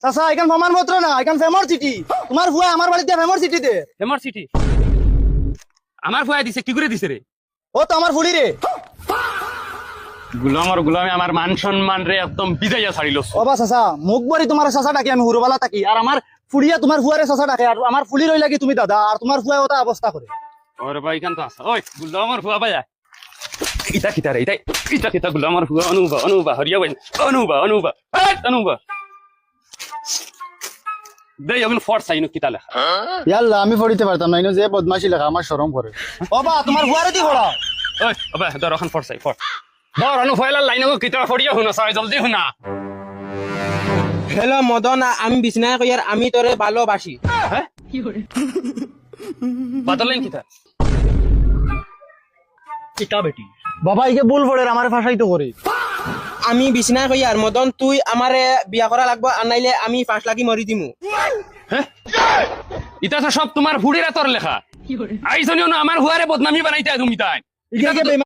চাচা এখান প্রমাণপত্র না, এখান ফেমর চিঠি। তোমার ভুয়া আমার বাড়িতে ফেমর চিঠি দে। হেমর সিটি আমার ফুয়াই দিছে, কি করে দিছে রে? ও তো আমার ফুলি রে। গুলামে আমার মান সম্মান রে একদম বিদাইয়া ছাড়িল। ও বা চাচা মুখ বরি তোমার চাচা ডাকি, আমি হুরবালা থাকি, আর আমার ফুলিয়া তোমার ফুয়ারে চাচা ডাকে, আর আমার ফুলি রই লাগি তুমি দাদা, আর তোমার ফুয়া ওটা অবস্থা করে। ওরে ভাই এখান তো আসা। ওই গুলামর ফুয়া ভাইয়া ইটা খিতা রে, ইটা খিতা গুলামর ফুয়া। অনুবা হরিয়া ভাই, অনুবা দেই এখন ফোর্স আইনো কিতা লেখা। ইয়াল্লা আমি পড়িতে পারতাম না, ইনো যে বদমাশি লেখা আমার শরম করে। ও বা তোমার ফুয়ারে দি পড়া। ওই ওবা ধর এখন ফোর্স আই ফোর্স ধর অনু ফয়লা লাইন কিতা হরিয়া শুনা সবাই জলদি শুনা। হ্যালো মদন, আমি বিছনায় কইয়ার আমি তোরে ভালোবাসি। হ্যাঁ বাদল লাইন কিতা কিতা বেটি বাবা ইকে ভুল পড়ে আমারে ফাঁসাইতো করে। আমি বিছনায় কইয়ার মদন তুই আমারে বিয়া করা লাগবো, আর নাইলে আমি 5 লাখি মরি দিমু। হ্যাঁ ইটা তো সব তোমার ফুড়িরা তোর লেখা। আইসনিও না আমার হুয়ারে বদনামি বানাইতে তুমি তাই। ইকে